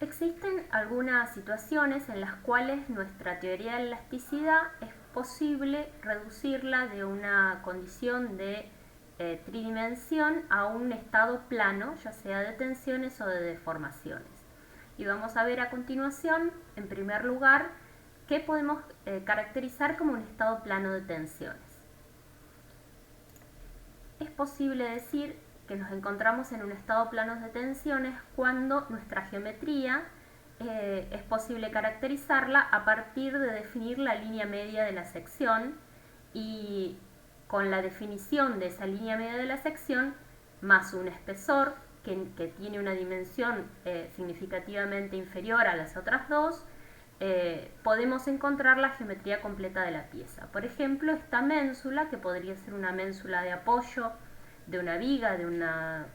existen algunas situaciones en las cuales nuestra teoría de la elasticidad es posible reducirla de una condición de tridimensión a un estado plano, ya sea de tensiones o de deformaciones. Y vamos a ver a continuación, en primer lugar, qué podemos caracterizar como un estado plano de tensiones. Es posible decir que nos encontramos en un estado plano de tensiones cuando nuestra geometría es posible caracterizarla a partir de definir la línea media de la sección, y con la definición de esa línea media de la sección más un espesor que tiene una dimensión significativamente inferior a las otras dos, podemos encontrar la geometría completa de la pieza. Por ejemplo, esta ménsula, que podría ser una ménsula de apoyo de una viga, de una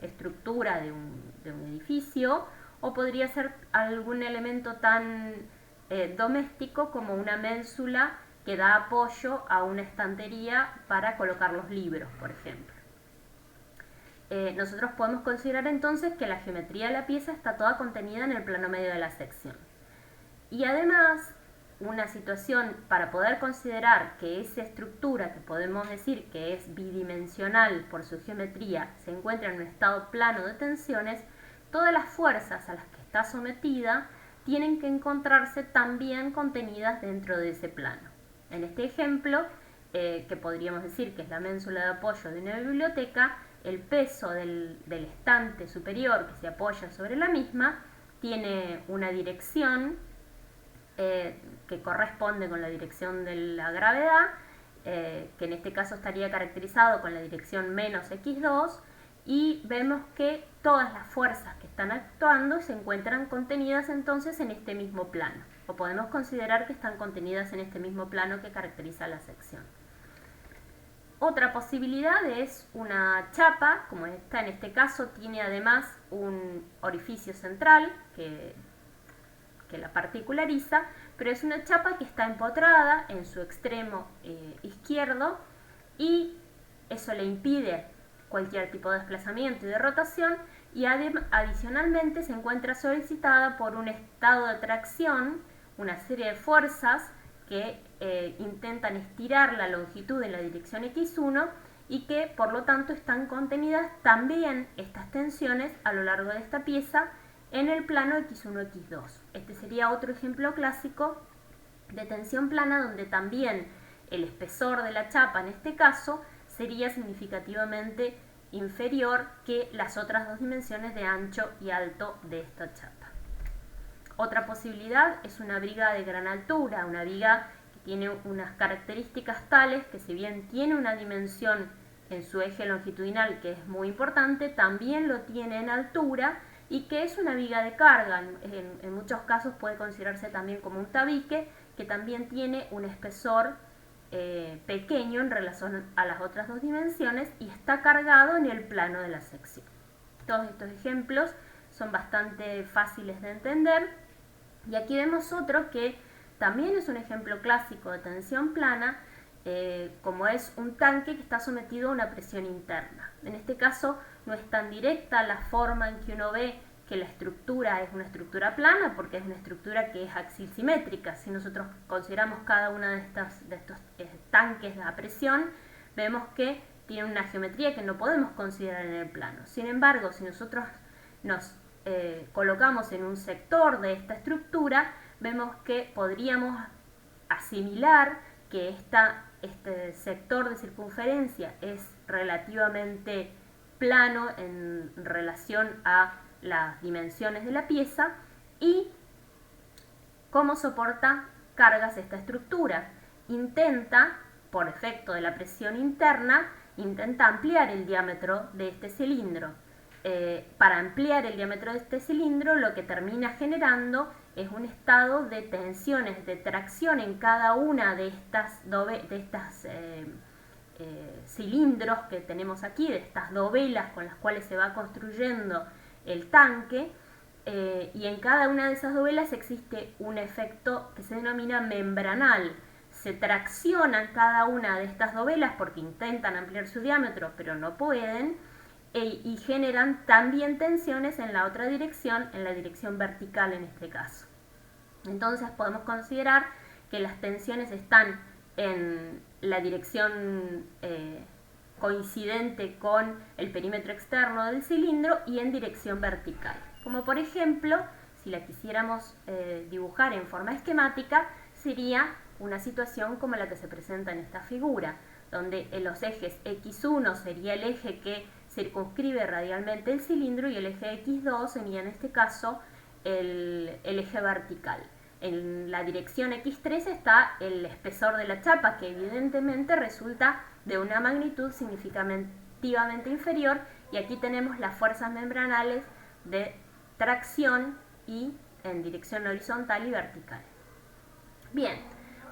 estructura de un edificio, o podría ser algún elemento tan doméstico como una ménsula que da apoyo a una estantería para colocar los libros, por ejemplo. Nosotros podemos considerar entonces que la geometría de la pieza está toda contenida en el plano medio de la sección. Y además, una situación para poder considerar que esa estructura, que podemos decir que es bidimensional por su geometría, se encuentra en un estado plano de tensiones, todas las fuerzas a las que está sometida tienen que encontrarse también contenidas dentro de ese plano. En este ejemplo, que podríamos decir que es la ménsula de apoyo de una biblioteca, el peso del estante superior que se apoya sobre la misma tiene una dirección que corresponde con la dirección de la gravedad, que en este caso estaría caracterizado con la dirección menos x2, y vemos que todas las fuerzas que están actuando se encuentran contenidas entonces en este mismo plano, o podemos considerar que están contenidas en este mismo plano que caracteriza la sección. Otra posibilidad es una chapa, como esta en este caso tiene además un orificio central que la particulariza, pero es una chapa que está empotrada en su extremo izquierdo, y eso le impide cualquier tipo de desplazamiento y de rotación, y adicionalmente se encuentra solicitada por un estado de tracción, una serie de fuerzas que intentan estirar la longitud en la dirección x1, y que por lo tanto están contenidas también estas tensiones a lo largo de esta pieza en el plano x1, x2. Este sería otro ejemplo clásico de tensión plana, donde también el espesor de la chapa en este caso sería significativamente inferior que las otras dos dimensiones de ancho y alto de esta chapa. Otra posibilidad es una viga de gran altura, una viga que tiene unas características tales que, si bien tiene una dimensión en su eje longitudinal que es muy importante, también lo tiene en altura, y que es una viga de carga. En muchos casos puede considerarse también como un tabique, que también tiene un espesor pequeño en relación a las otras dos dimensiones y está cargado en el plano de la sección. Todos estos ejemplos son bastante fáciles de entender, y aquí vemos otro que también es un ejemplo clásico de tensión plana, como es un tanque que está sometido a una presión interna. En este caso no es tan directa la forma en que uno ve que la estructura es una estructura plana, porque es una estructura que es axil simétrica. Si nosotros consideramos cada uno de estos tanques a presión, vemos que tiene una geometría que no podemos considerar en el plano. Sin embargo, si nosotros nos colocamos en un sector de esta estructura, vemos que podríamos asimilar que este sector de circunferencia es relativamente plano en relación a las dimensiones de la pieza, y cómo soporta cargas esta estructura. Intenta, por efecto de la presión interna, intenta ampliar el diámetro de este cilindro. Para ampliar el diámetro de este cilindro, lo que termina generando es un estado de tensiones, de tracción en cada una de estas cilindros que tenemos aquí, de estas dovelas con las cuales se va construyendo el tanque, y en cada una de esas dovelas existe un efecto que se denomina membranal. Se traccionan cada una de estas dovelas porque intentan ampliar su diámetro pero no pueden, y generan también tensiones en la otra dirección, en la dirección vertical en este caso. Entonces podemos considerar que las tensiones están en la dirección coincidente con el perímetro externo del cilindro y en dirección vertical. Como por ejemplo, si la quisiéramos dibujar en forma esquemática, sería una situación como la que se presenta en esta figura, donde en los ejes X1 sería el eje que circunscribe radialmente el cilindro y el eje X2 sería en este caso el eje vertical. En la dirección X3 está el espesor de la chapa, que evidentemente resulta de una magnitud significativamente inferior, y aquí tenemos las fuerzas membranales de tracción y en dirección horizontal y vertical. Bien,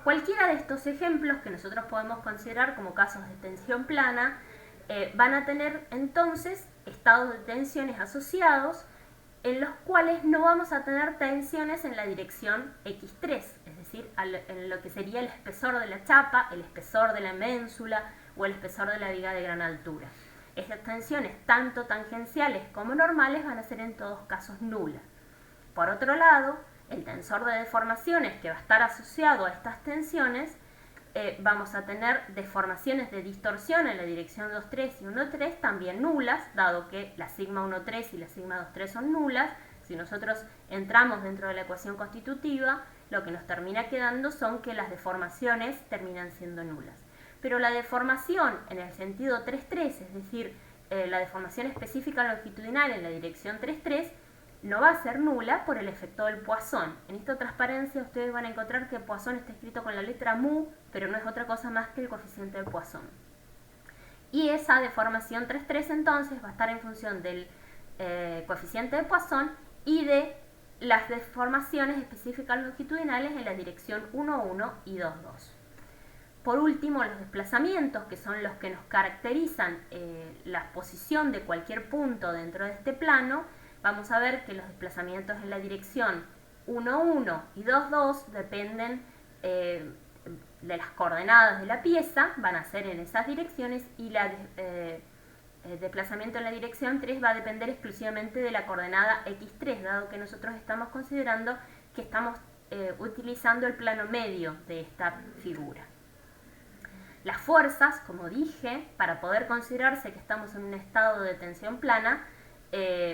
cualquiera de estos ejemplos que nosotros podemos considerar como casos de tensión plana van a tener entonces estados de tensiones asociados en los cuales no vamos a tener tensiones en la dirección X3, es decir, en lo que sería el espesor de la chapa, el espesor de la ménsula o el espesor de la viga de gran altura. Estas tensiones, tanto tangenciales como normales, van a ser en todos casos nulas. Por otro lado, el tensor de deformaciones que va a estar asociado a estas tensiones, vamos a tener deformaciones de distorsión en la dirección 2,3 y 1,3 también nulas, dado que la sigma 1,3 y la sigma 2,3 son nulas. Si nosotros entramos dentro de la ecuación constitutiva, lo que nos termina quedando son que las deformaciones terminan siendo nulas. Pero la deformación en el sentido 3,3, es decir, la deformación específica longitudinal en la dirección 3,3, no va a ser nula por el efecto del Poisson. En esta transparencia ustedes van a encontrar que Poisson está escrito con la letra mu, pero no es otra cosa más que el coeficiente de Poisson. Y esa deformación 3,3 entonces va a estar en función del coeficiente de Poisson y de las deformaciones específicas longitudinales en la dirección 1,1 y 2,2. Por último, los desplazamientos, que son los que nos caracterizan la posición de cualquier punto dentro de este plano. Vamos a ver que los desplazamientos en la dirección 1,1 y 2,2 dependen de las coordenadas de la pieza, van a ser en esas direcciones, y el desplazamiento en la dirección 3 va a depender exclusivamente de la coordenada X3, dado que nosotros estamos considerando que estamos utilizando el plano medio de esta figura. Las fuerzas, como dije, para poder considerarse que estamos en un estado de tensión plana,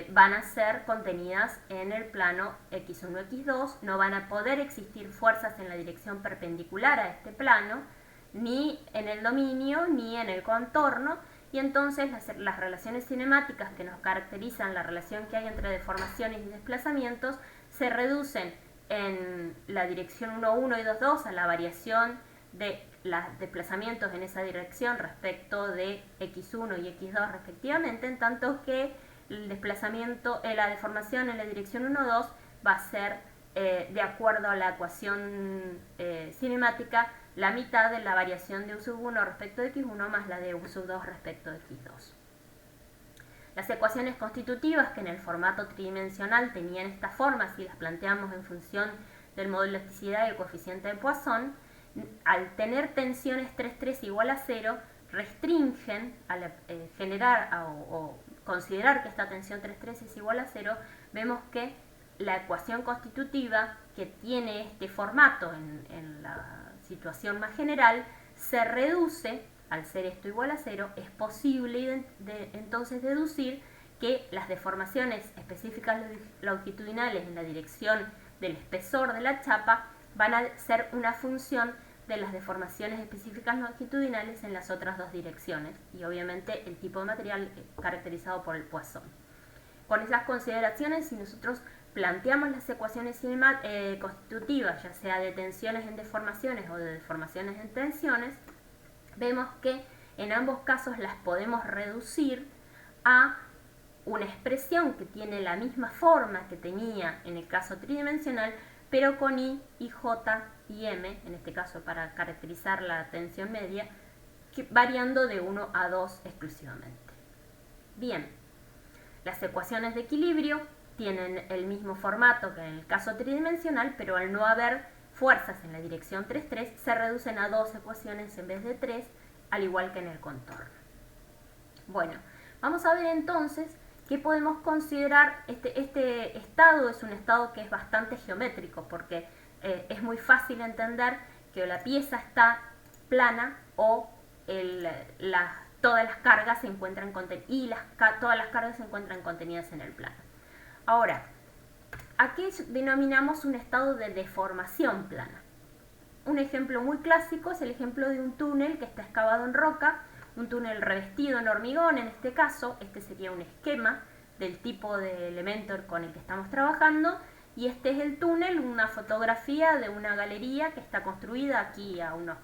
van a ser contenidas en el plano X1, X2, no van a poder existir fuerzas en la dirección perpendicular a este plano, ni en el dominio, ni en el contorno, y entonces las relaciones cinemáticas que nos caracterizan la relación que hay entre deformaciones y desplazamientos se reducen en la dirección 1,1 y 2,2 a la variación de los desplazamientos en esa dirección respecto de X1 y X2 respectivamente, en tanto que el desplazamiento, la deformación en la dirección 1,2 va a ser, de acuerdo a la ecuación cinemática, la mitad de la variación de U1 respecto de X1 más la de U2 respecto de X2. Las ecuaciones constitutivas, que en el formato tridimensional tenían esta forma, si las planteamos en función del módulo de elasticidad y el coeficiente de Poisson, al tener tensiones 3,3 igual a 0, restringen al generar o considerar que esta tensión 3,3 es igual a 0, vemos que la ecuación constitutiva, que tiene este formato en la situación más general, se reduce. Al ser esto igual a 0, es posible entonces deducir que las deformaciones específicas longitudinales en la dirección del espesor de la chapa van a ser una función de las deformaciones específicas longitudinales en las otras dos direcciones, y obviamente el tipo de material caracterizado por el Poisson. Con esas consideraciones, si nosotros planteamos las ecuaciones constitutivas, ya sea de tensiones en deformaciones o de deformaciones en tensiones, vemos que en ambos casos las podemos reducir a una expresión que tiene la misma forma que tenía en el caso tridimensional, pero con I, J y M, en este caso para caracterizar la tensión media, variando de 1 a 2 exclusivamente. Bien, las ecuaciones de equilibrio tienen el mismo formato que en el caso tridimensional, pero al no haber fuerzas en la dirección 3,3, se reducen a 2 ecuaciones en vez de 3, al igual que en el contorno. Bueno, Vamos a ver entonces que podemos considerar, este estado es un estado que es bastante geométrico, porque es muy fácil entender que la pieza está plana o todas las cargas se encuentran todas las cargas se encuentran contenidas en el plano. Ahora, ¿a qué denominamos un estado de deformación plana? Un ejemplo muy clásico es el ejemplo de un túnel que está excavado en roca, un túnel revestido en hormigón. En este caso, este sería un esquema del tipo de elemento con el que estamos trabajando, y este es el túnel, una fotografía de una galería que está construida aquí a unos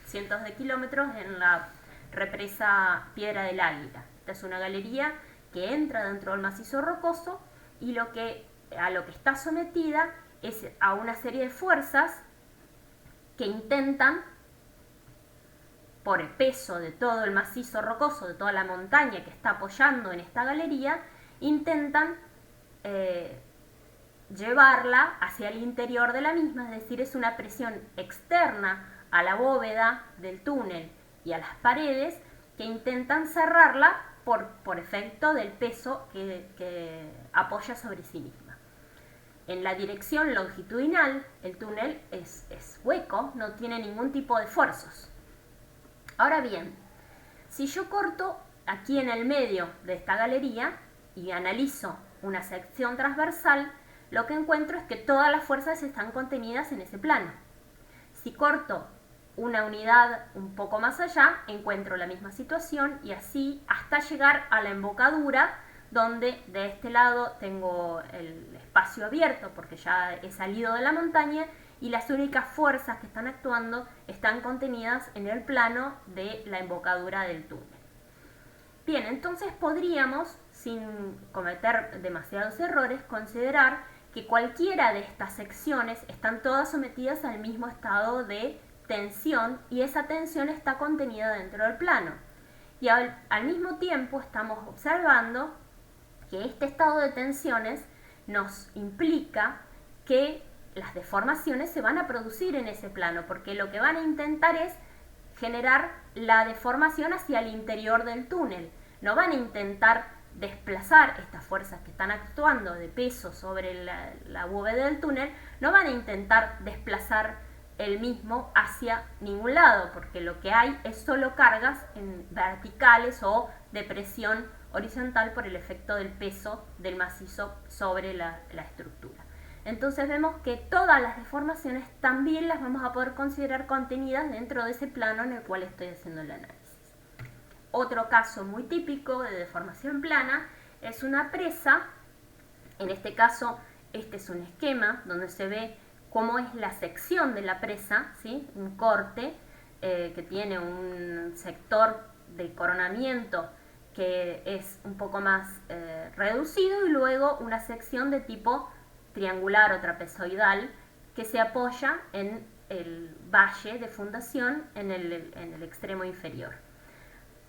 cientos de kilómetros en la represa Piedra del Águila. Esta es una galería que entra dentro del macizo rocoso y a lo que está sometida es a una serie de fuerzas que intentan, por el peso de todo el macizo rocoso, de toda la montaña que está apoyando en esta galería, intentan llevarla hacia el interior de la misma, es decir, es una presión externa a la bóveda del túnel y a las paredes que intentan cerrarla por efecto del peso que apoya sobre sí misma. En la dirección longitudinal, el túnel es hueco, no tiene ningún tipo de esfuerzos. Ahora bien, si yo corto aquí en el medio de esta galería y analizo una sección transversal, lo que encuentro es que todas las fuerzas están contenidas en ese plano. Si corto una unidad un poco más allá, encuentro la misma situación, y así hasta llegar a la embocadura, donde de este lado tengo el espacio abierto porque ya he salido de la montaña y las únicas fuerzas que están actuando están contenidas en el plano de la embocadura del túnel. Bien, entonces podríamos, sin cometer demasiados errores, considerar que cualquiera de estas secciones están todas sometidas al mismo estado de tensión, y esa tensión está contenida dentro del plano. Y al mismo tiempo estamos observando que este estado de tensiones nos implica que las deformaciones se van a producir en ese plano, porque lo que van a intentar es generar la deformación hacia el interior del túnel. No van a intentar desplazar estas fuerzas que están actuando de peso sobre la bóveda del túnel, no van a intentar desplazar el mismo hacia ningún lado, porque lo que hay es solo cargas verticales o de presión horizontal por el efecto del peso del macizo sobre la estructura. Entonces vemos que todas las deformaciones también las vamos a poder considerar contenidas dentro de ese plano en el cual estoy haciendo el análisis. Otro caso muy típico de deformación plana es una presa. En este caso, este es un esquema donde se ve cómo es la sección de la presa, ¿sí? Un corte que tiene un sector de coronamiento que es un poco más reducido, y luego una sección de tipo triangular o trapezoidal que se apoya en el valle de fundación en el extremo inferior.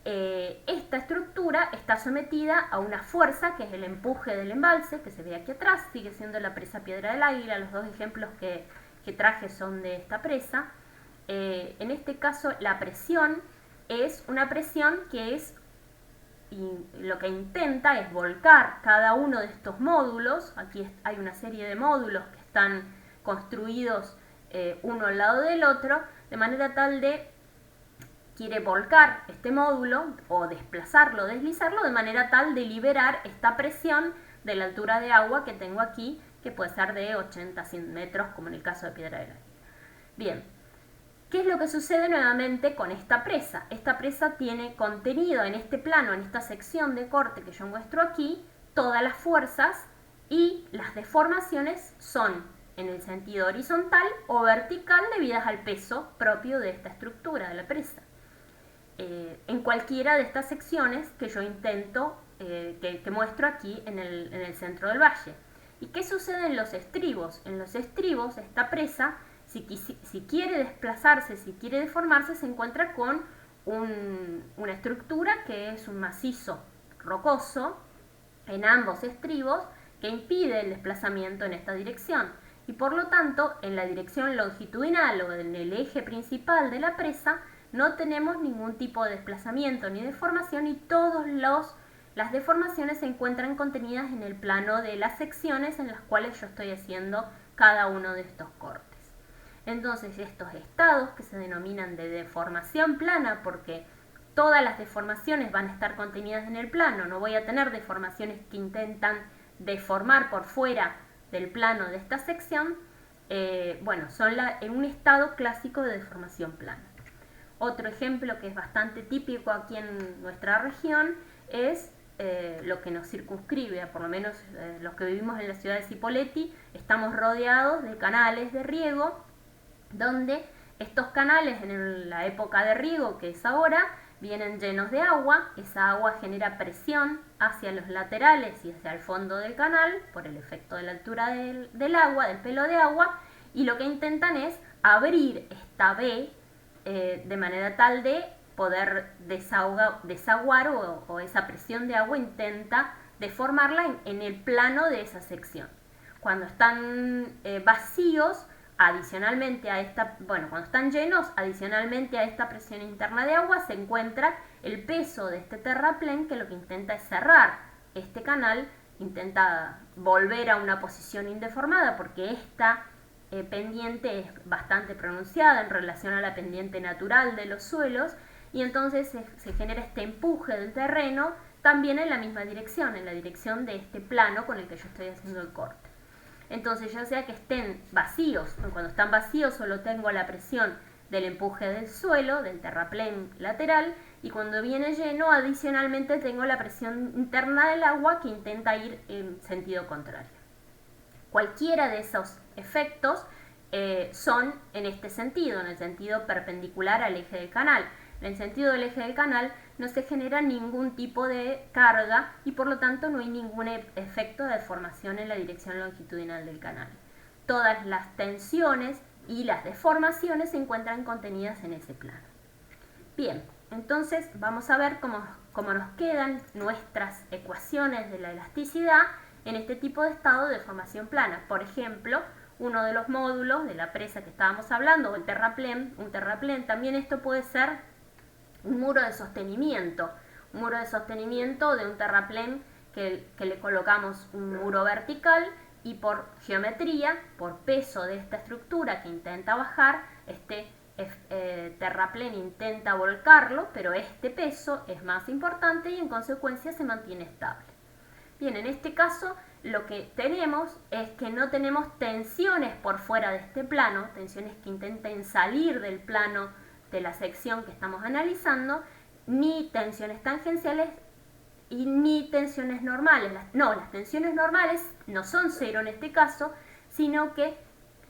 Esta estructura está sometida a una fuerza que es el empuje del embalse, que se ve aquí atrás, sigue siendo la presa Piedra del Águila. Los dos ejemplos que traje son de esta presa. En este caso la presión es una presión que lo que intenta es volcar cada uno de estos módulos. Aquí hay una serie de módulos que están construidos uno al lado del otro, de manera tal de quiere volcar este módulo o desplazarlo, deslizarlo, de manera tal de liberar esta presión de la altura de agua que tengo aquí, que puede ser de 80 a 100 metros, como en el caso de Piedra del Águila. Bien, ¿qué es lo que sucede nuevamente con esta presa? Esta presa tiene contenido en este plano, en esta sección de corte que yo muestro aquí, todas las fuerzas, y las deformaciones son en el sentido horizontal o vertical debidas al peso propio de esta estructura de la presa. En cualquiera de estas secciones que yo intento, que muestro aquí en el centro del valle. ¿Y qué sucede en los estribos? En los estribos, esta presa, si quiere desplazarse, si quiere deformarse, se encuentra con una estructura que es un macizo rocoso en ambos estribos que impide el desplazamiento en esta dirección. Y por lo tanto, en la dirección longitudinal o en el eje principal de la presa, no tenemos ningún tipo de desplazamiento ni deformación, y todos los las deformaciones se encuentran contenidas en el plano de las secciones en las cuales yo estoy haciendo cada uno de estos cortes. Entonces estos estados, que se denominan de deformación plana, porque todas las deformaciones van a estar contenidas en el plano, no voy a tener deformaciones que intentan deformar por fuera del plano de esta sección, son en un estado clásico de deformación plana. Otro ejemplo que es bastante típico aquí en nuestra región es lo que nos circunscribe, por lo menos los que vivimos en la ciudad de Cipolletti, estamos rodeados de canales de riego, donde estos canales en la época de riego, que es ahora, vienen llenos de agua. Esa agua genera presión hacia los laterales y hacia el fondo del canal por el efecto de la altura del agua, del pelo de agua, y lo que intentan es abrir esta B de manera tal de poder desaguar o esa presión de agua intenta deformarla en el plano de esa sección. Cuando están vacíos, adicionalmente a cuando están llenos, adicionalmente a esta presión interna de agua, se encuentra el peso de este terraplén, que lo que intenta es cerrar este canal, intenta volver a una posición indeformada, porque esta pendiente es bastante pronunciada en relación a la pendiente natural de los suelos, y entonces se genera este empuje del terreno también en la misma dirección, en la dirección de este plano con el que yo estoy haciendo el corte. Entonces, ya sea que estén vacíos, cuando están vacíos solo tengo la presión del empuje del suelo, del terraplén lateral, y cuando viene lleno adicionalmente tengo la presión interna del agua que intenta ir en sentido contrario. Cualquiera de esos efectos son en este sentido, en el sentido perpendicular al eje del canal. En el sentido del eje del canal no se genera ningún tipo de carga y por lo tanto no hay ningún efecto de deformación en la dirección longitudinal del canal. Todas las tensiones y las deformaciones se encuentran contenidas en ese plano. Bien, entonces vamos a ver cómo nos quedan nuestras ecuaciones de la elasticidad en este tipo de estado de deformación plana. Por ejemplo, uno de los módulos de la presa que estábamos hablando, o el terraplén, también esto puede ser un muro de sostenimiento de un terraplén que le colocamos un muro vertical, y por geometría, por peso de esta estructura que intenta bajar, este terraplén intenta volcarlo, pero este peso es más importante y en consecuencia se mantiene estable. Bien, en este caso lo que tenemos es que no tenemos tensiones por fuera de este plano, tensiones que intenten salir del plano de la sección que estamos analizando, ni tensiones tangenciales y ni tensiones normales. Las tensiones normales no son cero en este caso, sino que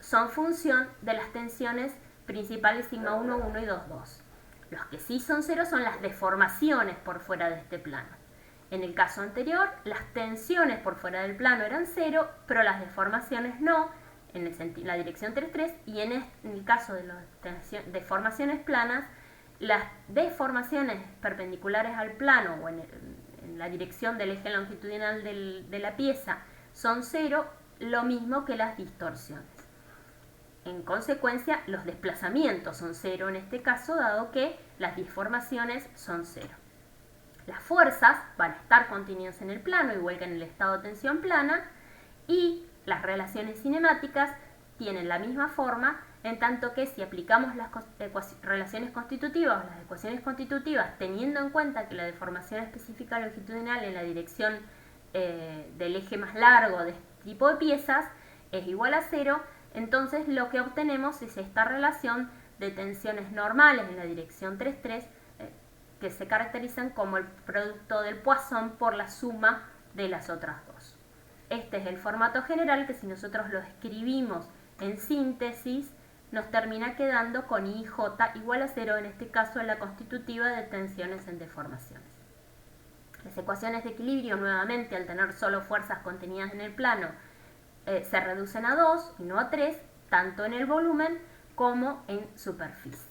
son función de las tensiones principales sigma 1, 1 y 2, 2. Los que sí son cero son las deformaciones por fuera de este plano. En el caso anterior, las tensiones por fuera del plano eran cero, pero las deformaciones no, en la dirección 3, 3, y en el caso de las deformaciones planas, las deformaciones perpendiculares al plano o en la dirección del eje longitudinal de la pieza son cero, lo mismo que las distorsiones. En consecuencia, los desplazamientos son cero en este caso, dado que las deformaciones son cero. Las fuerzas van a estar contenidas en el plano, igual que en el estado de tensión plana, y las relaciones cinemáticas tienen la misma forma, en tanto que si aplicamos las relaciones constitutivas o las ecuaciones constitutivas, teniendo en cuenta que la deformación específica longitudinal en la dirección del eje más largo de este tipo de piezas es igual a cero, entonces lo que obtenemos es esta relación de tensiones normales en la dirección 3, 3, que se caracterizan como el producto del Poisson por la suma de las otras dos. Este es el formato general que si nosotros lo escribimos en síntesis nos termina quedando con IJ igual a 0, en este caso en la constitutiva de tensiones en deformaciones. Las ecuaciones de equilibrio, nuevamente, al tener solo fuerzas contenidas en el plano, se reducen a 2 y no a 3, tanto en el volumen como en superficie.